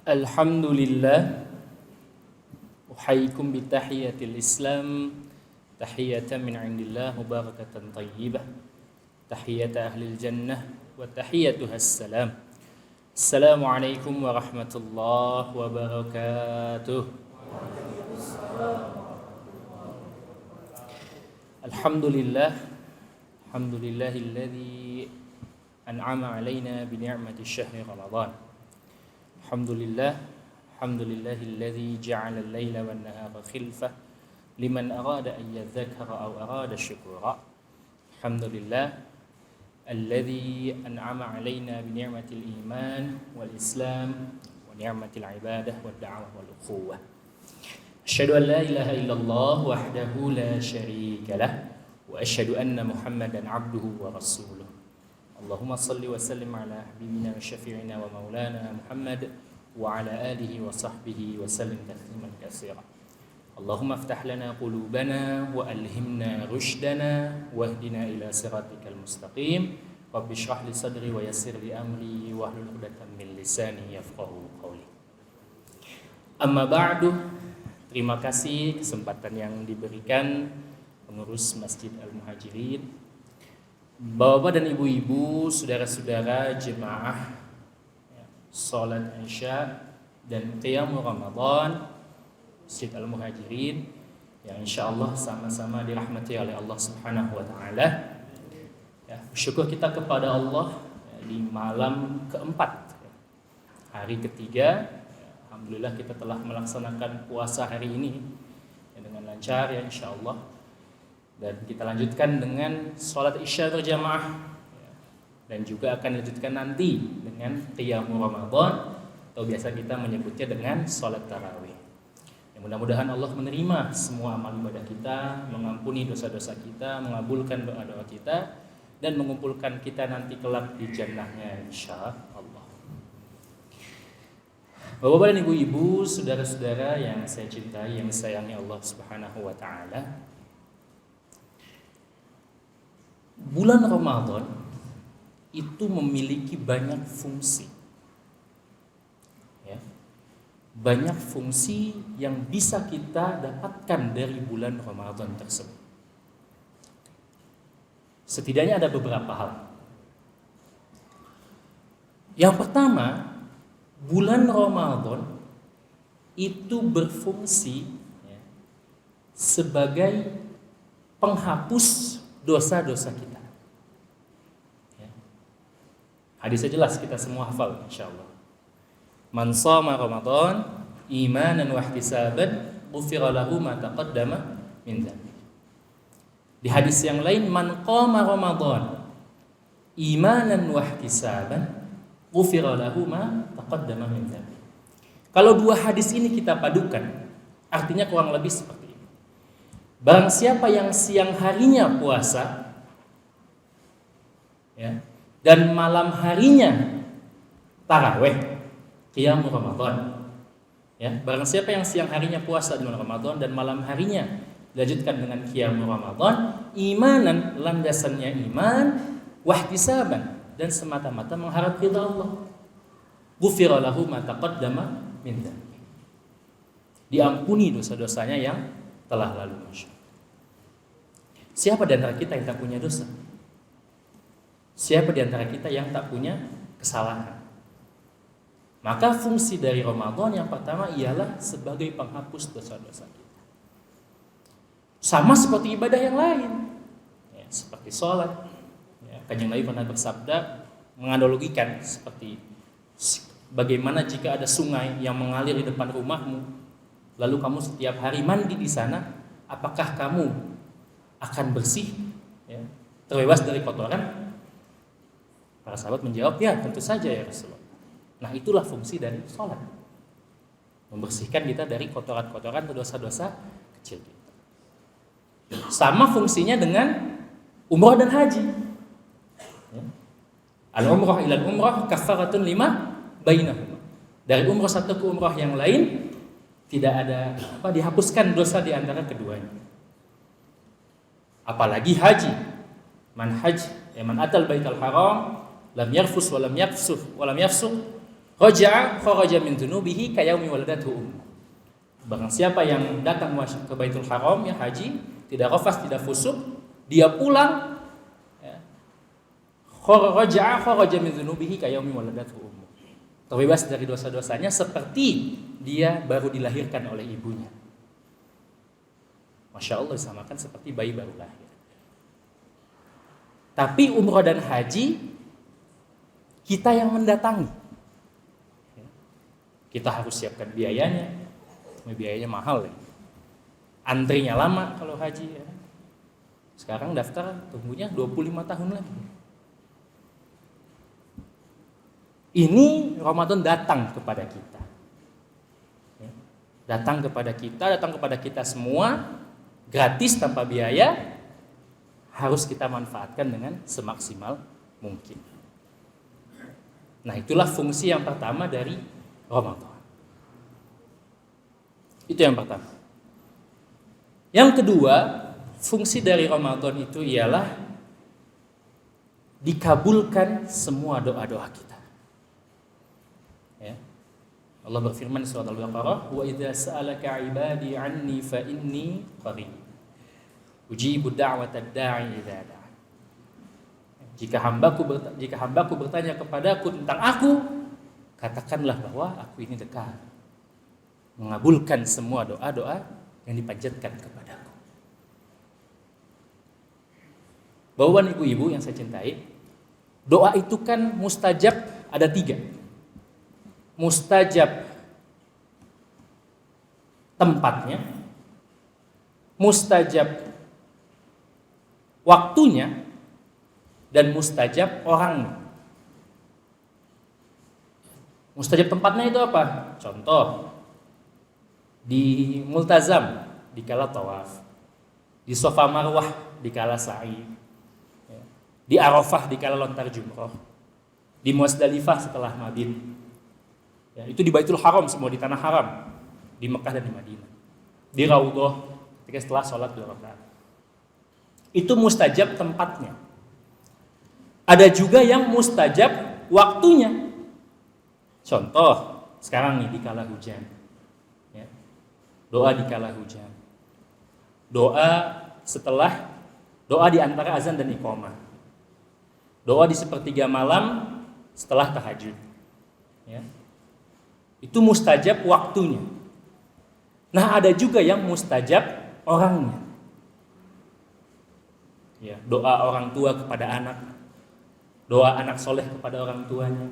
Alhamdulillah, uhayyikum bitahiyatil Islam, tahiyatan min indillah mubarakatan tayyibah, tahiyata ahlil jannah wa tahiyatuha assalam. Assalamualaikum warahmatullahi wabarakatuh. Alhamdulillah, alhamdulillahilladzi an'ama alaina bi ni'mati syahri Ramadan. Alhamdulillah, alhamdulillahilladzi ja'ala al-laila wan-nahara khilfah liman arada an yadhakkara aw arada syukura. Alhamdulillah alladzi an'ama alaina bi ni'matil iman wal islam wa ni'matil ibadah wad da'wah wal ukhuwah. Asyhadu an la ilaha illallah wahdahu la syarika lah wa asyhadu anna Muhammadan 'abduhu wa rasuluh. Allahumma salli wa sallim ala habibina wa syafi'ina wa maulana Muhammad wa ala alihi wa sahbihi wa sallim tasliman katsira. Allahumma aftah lana qulubana wa alhimna rushdana wahdina ila siratikal mustaqim. Rabbi shrah li sadri wa yassir li amri wa hlul 'uqdatam min lisani yafqahu qawli. Amma ba'du. Terima kasih kesempatan yang diberikan pengurus Masjid Al-Muhajirin, Bapak dan ibu-ibu, saudara-saudara jemaah salat Isya dan qiyamul Ramadan Masjid Al-Muhajirin yang insyaallah sama-sama dirahmati oleh Allah Subhanahu wa taala. Ya, bersyukur kita kepada Allah di malam keempat, hari ketiga. Alhamdulillah kita telah melaksanakan puasa hari ini dengan lancar ya insyaallah. Dan kita lanjutkan dengan sholat isya berjamaah dan juga akan lanjutkan nanti dengan qiyamul Ramadan atau biasa kita menyebutnya dengan sholat tarawih. Ya, mudah-mudahan Allah menerima semua amal ibadah kita, mengampuni dosa-dosa kita, mengabulkan doa-doa kita, dan mengumpulkan kita nanti kelak di jannahnya insyaallah. Bapak dan ibu-ibu, saudara-saudara yang saya cintai, yang disayangi Allah Subhanahu wa taala. Bulan Ramadan itu memiliki banyak fungsi. Ya. Banyak fungsi yang bisa kita dapatkan dari bulan Ramadan tersebut. Setidaknya ada beberapa hal. Yang pertama, bulan Ramadan itu berfungsi ya, sebagai penghapus dosa-dosa kita. Ya. Hadisnya jelas, kita semua hafal insyaallah. Man shoma Ramadan imanan wa ihtisaban ghufira lahu ma taqaddama min dhanbi. Di hadis yang lain, man qama Ramadan imanan wa ihtisaban ghufira lahu ma taqaddama min dhanbi. Kalau dua hadis ini kita padukan, artinya kurang lebih seperti ini. Barang siapa yang siang harinya puasa ya, dan malam harinya tarawih qiyamul Ramadan ya, barang siapa yang siang harinya puasa di bulan Ramadan dan malam harinya dilanjutkan dengan qiyamul Ramadan, imanan, landasannya iman, wahtisaban, dan semata-mata mengharap ridha Allah, ghufira lahu ma taqaddama min dhanbi, diampuni dosa-dosanya yang telah lalu. Siapa di antara kita yang tak punya dosa? Siapa di antara kita yang tak punya kesalahan? Maka fungsi dari Ramadan yang pertama ialah sebagai penghapus dosa-dosa kita. Sama seperti ibadah yang lain ya, seperti sholat ya, Kanjeng Nabi pernah bersabda menganalogikan seperti bagaimana jika ada sungai yang mengalir di depan rumahmu, lalu kamu setiap hari mandi di sana, apakah kamu akan bersih, ya, terbebas dari kotoran? Para sahabat menjawab, ya tentu saja ya Rasulullah. Nah itulah fungsi dari sholat, membersihkan kita dari kotoran-kotoran atau dosa-dosa kecil kita. Sama fungsinya dengan umrah dan haji. Ya. Al-umrah ilal umrah kafaratun lima bainahuma. Dari umrah satu ke umrah yang lain tidak ada dihapuskan dosa di antara keduanya. Apalagi haji. Man atal baital haram lam yarfus wa lam yafsuq Raja'a kharaja min dzunubihi kayaumi waladathu ummuh. Barang siapa yang datang ke Baitul Haram ya haji, tidak rafas, tidak fusuk, dia pulang ya, kharaja min dzunubihi kayaumi waladathu ummuh. Terbebas dari dosa-dosanya seperti dia baru dilahirkan oleh ibunya. Masya Allah, disamakan seperti bayi baru lahir. Tapi umrah dan haji kita yang mendatangi. Kita harus siapkan biayanya. Biayanya mahal ya. Antrinya lama kalau haji ya. Sekarang daftar tunggunya 25 tahun lagi. Ini Ramadan datang kepada kita. Datang kepada kita semua gratis tanpa biaya, harus kita manfaatkan dengan semaksimal mungkin. Nah, itulah fungsi yang pertama dari Ramadan. Itu yang pertama. Yang kedua, fungsi dari Ramadan itu ialah dikabulkan semua doa-doa kita. Ya. Allah berfirman di surat Al-Baqarah, "Wa idza sa'alaka 'ibadi 'anni fa inni qarib. Ujibu da'watad da'i idza da'a." Jika hambaku bertanya kepadaku tentang aku, katakanlah bahwa aku ini dekat, mengabulkan semua doa-doa yang dipanjatkan kepadaku. Bapak ibu-ibu yang saya cintai, doa itu kan mustajab ada 3. Mustajab tempatnya, mustajab waktunya, dan mustajab orangnya. Mustajab tempatnya itu apa? Contoh, di multazam dikala tawaf, di Safa Marwah dikala sa'i, di Arafah dikala lontar jumroh, di Muzdalifah setelah mabit. Ya, itu di Baitul Haram semua, di tanah haram, di Mekah dan di Madinah, di Raudhah ketika setelah sholat 2 rakaat. Itu mustajab tempatnya. Ada juga yang mustajab waktunya. Contoh, sekarang nih di kala hujan. Ya. Doa di kala hujan. Doa di antara azan dan iqamah. Doa di sepertiga malam setelah tahajud. Ya. Itu mustajab waktunya. Nah, ada juga yang mustajab orangnya. Ya, doa orang tua kepada anak, doa anak soleh kepada orang tuanya,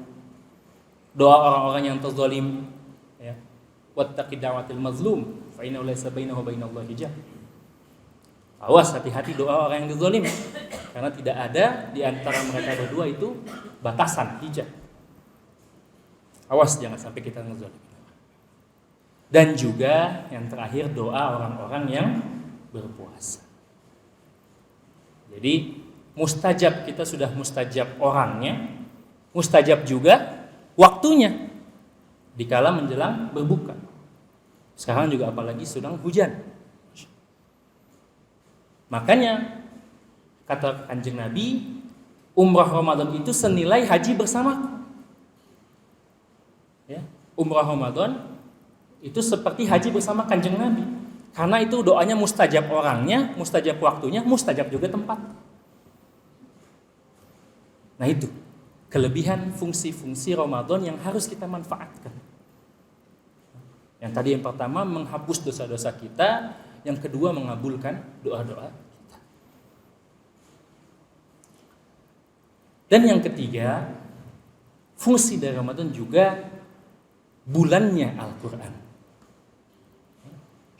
doa orang-orang yang terzalim, ya. Wattaqi da'watil mazlum fa innahu laysa bainahu wa bainallahi hijab. Awas, hati-hati doa orang yang terzalim, karena tidak ada di antara mereka berdua itu batasan hijab. Awas, jangan sampai kita ngezalim. Dan juga yang terakhir, doa orang-orang yang berpuasa. Jadi mustajab, kita sudah mustajab orangnya, mustajab juga waktunya dikala menjelang berbuka. Sekarang juga apalagi sedang hujan. Makanya kata Kanjeng Nabi, umrah Ramadan itu senilai haji bersamaku. Ya, umrah Ramadan itu seperti haji bersama Kanjeng Nabi. Karena itu doanya mustajab orangnya, mustajab waktunya, mustajab juga tempat. Nah, itu kelebihan fungsi-fungsi Ramadan yang harus kita manfaatkan. Yang tadi yang pertama menghapus dosa-dosa kita, yang kedua mengabulkan doa-doa kita. Dan yang ketiga, fungsi dari Ramadan juga bulannya Al-Quran.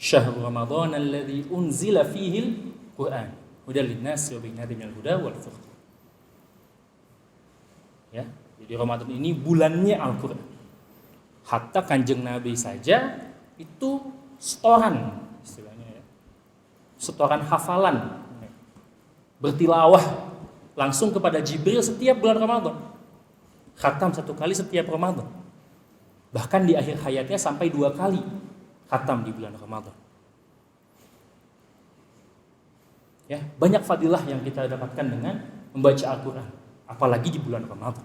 Syahrul Ramadan alladzi unzila fihil Quran hudal linnasi wa bayyinatin minal huda wal furqan. Ya, jadi Ramadan ini bulannya Al-Quran. Hatta Kanjeng Nabi saja itu setoran, istilahnya ya. Setoran hafalan, bertilawah langsung kepada Jibril setiap bulan Ramadan. Khatam 1 kali setiap Ramadan. Bahkan di akhir hayatnya sampai 2 kali khatam di bulan Ramadan. Ya, banyak fadilah yang kita dapatkan dengan membaca Al-Quran, apalagi di bulan Ramadan.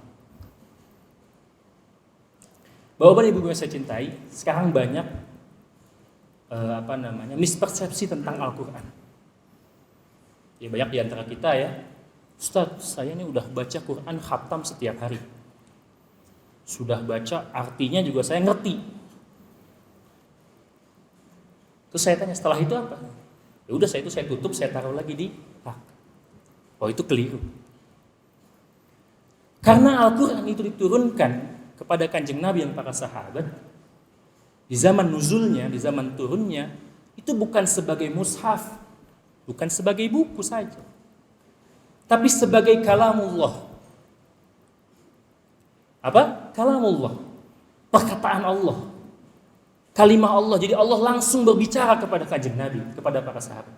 Bapak-bapak ibu yang saya cintai, sekarang banyak mispersepsi tentang Al-Quran. Ya banyak di antara kita ya, Ustaz, saya ini udah baca Quran khatam setiap hari. Sudah baca, artinya juga saya ngerti. Terus saya tanya, setelah itu apa? Ya udah saya tutup, saya taruh lagi di rak. Oh itu keliru. Karena Al-Quran itu diturunkan kepada kanjeng Nabi dan para sahabat di zaman nuzulnya, di zaman turunnya, itu bukan sebagai mushaf, bukan sebagai buku saja, tapi sebagai kalamullah. Apa? Kalamullah, perkataan Allah, kalimah Allah. Jadi Allah langsung berbicara kepada kanjeng Nabi, kepada para sahabat.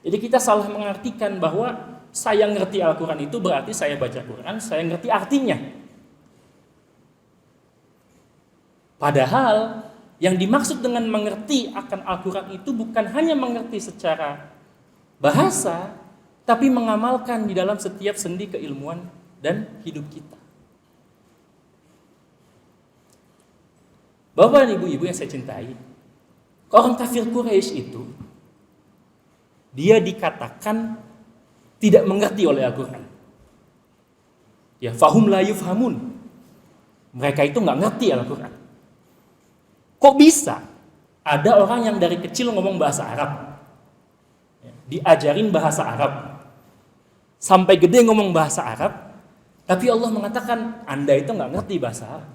Jadi kita salah mengartikan bahwa saya ngerti Al-Quran itu berarti saya baca Quran, saya ngerti artinya. Padahal yang dimaksud dengan mengerti akan Al-Quran itu bukan hanya mengerti secara bahasa, tapi mengamalkan di dalam setiap sendi keilmuan dan hidup kita. Bapak dan ibu-ibu yang saya cintai, orang kafir Quraisy itu dia dikatakan tidak mengerti oleh Al-Quran. Ya, fahum la yufhamun. Mereka itu nggak ngerti Al-Quran. Kok bisa ada orang yang dari kecil ngomong bahasa Arab, diajarin bahasa Arab, sampai gede ngomong bahasa Arab, tapi Allah mengatakan Anda itu nggak ngerti bahasa Arab.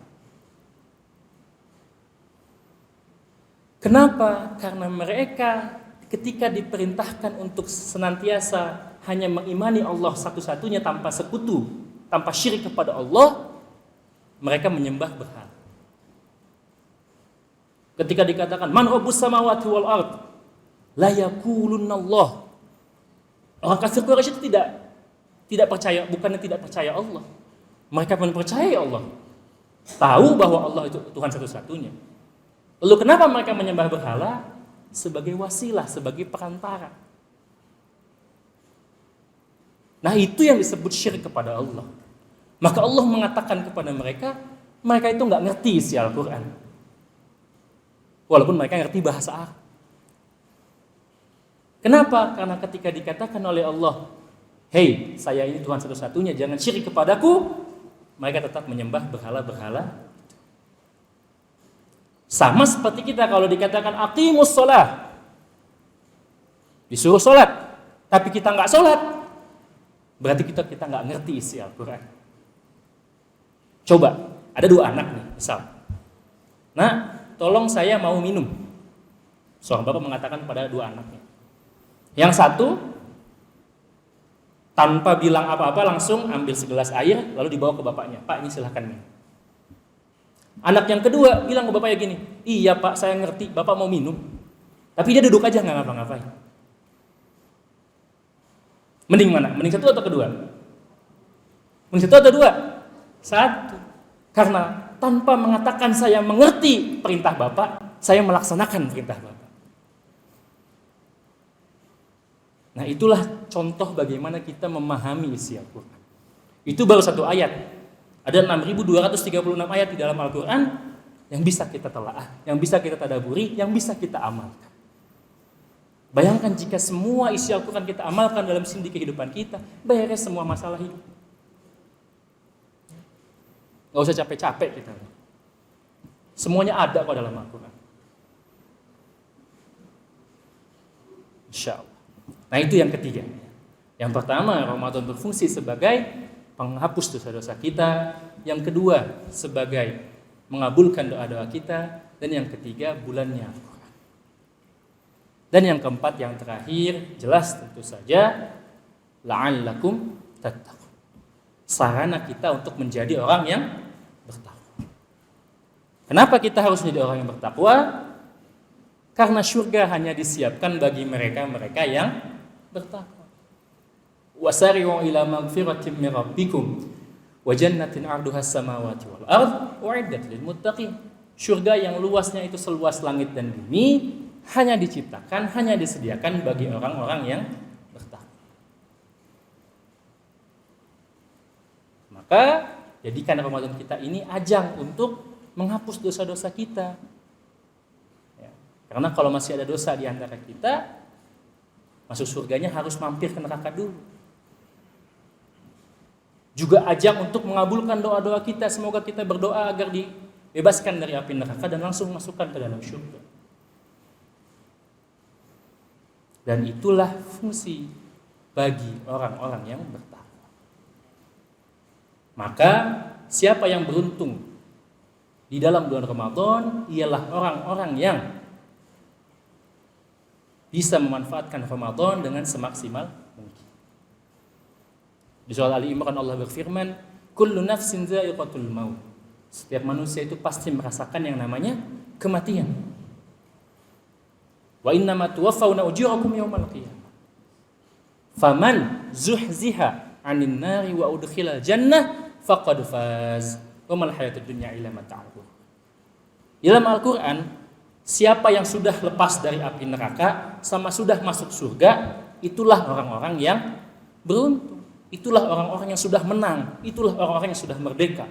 Kenapa? Karena mereka ketika diperintahkan untuk senantiasa hanya mengimani Allah satu-satunya tanpa sekutu, tanpa syirik kepada Allah, mereka menyembah berhala. Ketika dikatakan man rabbus samawati wal ard, la yaqulunallah. Orang kafir Quraisy itu tidak percaya, bukannya tidak percaya Allah. Mereka pun percaya Allah. Tahu bahwa Allah itu Tuhan satu-satunya. Lalu kenapa mereka menyembah berhala? Sebagai wasilah, sebagai perantara. Nah itu yang disebut syirik kepada Allah. Maka Allah mengatakan kepada mereka itu nggak ngerti isi Al-Quran. Walaupun mereka ngerti bahasa Arab. Kenapa? Karena ketika dikatakan oleh Allah, hei, saya ini Tuhan satu-satunya, jangan syirik kepadaku, mereka tetap menyembah berhala-berhala. Sama seperti kita kalau dikatakan aqimus sholah, disuruh sholat, tapi kita nggak sholat, berarti kita nggak ngerti isi Al-Quran. Coba, ada dua anak nih, misal. Nah, tolong saya mau minum. Seorang bapak mengatakan pada dua anaknya. Yang satu, tanpa bilang apa-apa langsung ambil segelas air, lalu dibawa ke bapaknya. Pak, ini silahkan minum. Anak yang kedua bilang ke bapaknya gini, iya pak, saya ngerti, bapak mau minum. Tapi dia duduk aja, nggak ngapa-ngapain. Mending mana? Mending satu atau kedua? Mending satu atau dua? Satu. Karena tanpa mengatakan saya mengerti perintah bapak, saya melaksanakan perintah bapak. Nah itulah contoh bagaimana kita memahami isi Al-Quran. Itu baru satu ayat. Ada 6.236 ayat di dalam Al-Quran yang bisa kita telaah, yang bisa kita tadaburi, yang bisa kita amalkan. Bayangkan jika semua isi Al-Quran kita amalkan dalam sendi kehidupan kita, beres semua masalah hidup. Gak usah capek-capek kita. Semuanya ada kok dalam Al-Quran. Insya Allah. Nah itu yang ketiga. Yang pertama, Ramadan berfungsi sebagai penghapus dosa-dosa kita. Yang kedua, sebagai mengabulkan doa-doa kita. Dan yang ketiga, bulannya Al-Quran. Dan yang keempat, yang terakhir, jelas tentu saja, la'allakum tattaqun. Sarana kita untuk menjadi orang yang bertakwa. Kenapa kita harus menjadi orang yang bertakwa? Karena surga hanya disiapkan bagi mereka-mereka yang bertakwa. Wasari'u ila magfiratin min rabbikum wa jannatin 'arduhas samawati wal ard u'iddat lil muttaqin. Surga yang luasnya itu seluas langit dan bumi hanya diciptakan, hanya disediakan bagi orang-orang yang bertakwa. Maka jadikan Ramadan kita ini ajang untuk menghapus dosa-dosa kita. Ya. Karena kalau masih ada dosa di antara kita, masuk surganya harus mampir ke neraka dulu. Juga ajang untuk mengabulkan doa-doa kita. Semoga kita berdoa agar dibebaskan dari api neraka dan langsung masukkan ke dalam surga. Dan itulah fungsi bagi orang-orang yang bertakwa. Maka siapa yang beruntung di dalam bulan Ramadan ialah orang-orang yang bisa memanfaatkan Ramadan dengan semaksimal mungkin. Di surah Ali Imran Allah berfirman, "Kullu nafsin dha'iqatul maut." Setiap manusia itu pasti merasakan yang namanya kematian. Wa innama tuwaffawna ujurakum yaumal qiyamah. Faman zuhziha 'anil nari wa udkhilal jannah faqad faz. Wa mal hayatud dunya illa mata'ul. Dalam Al-Qur'an, siapa yang sudah lepas dari api neraka sama sudah masuk surga, itulah orang-orang yang beruntung. Itulah orang-orang yang sudah menang, itulah orang-orang yang sudah merdeka.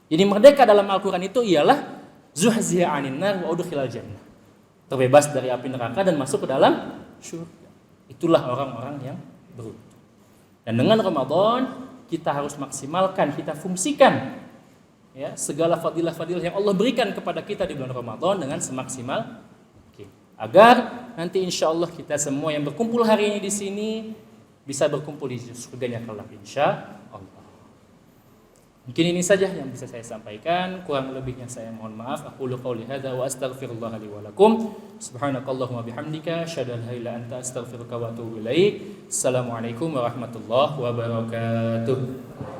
Jadi merdeka dalam Al-Qur'an itu ialah zuhziha 'anil nar wa udkhilal jannah. Terbebas dari api neraka dan masuk ke dalam surga. Itulah orang-orang yang beruntung. Dan dengan Ramadan kita harus maksimalkan, kita fungsikan ya segala fadilah-fadilah yang Allah berikan kepada kita di bulan Ramadan dengan semaksimal mungkin. Agar nanti insya Allah kita semua yang berkumpul hari ini di sini bisa berkumpul di surganya kelak insya Allah. Mungkin ini saja yang bisa saya sampaikan, kurang lebihnya saya mohon maaf. Aqulu qouli hadza wa astaghfirullah li wa lakum. Subhanakallahumma bihamdika asyhadu an la ilaha illa anta astaghfiruka wa atubu ilaik. Assalamualaikum warahmatullahi wabarakatuh.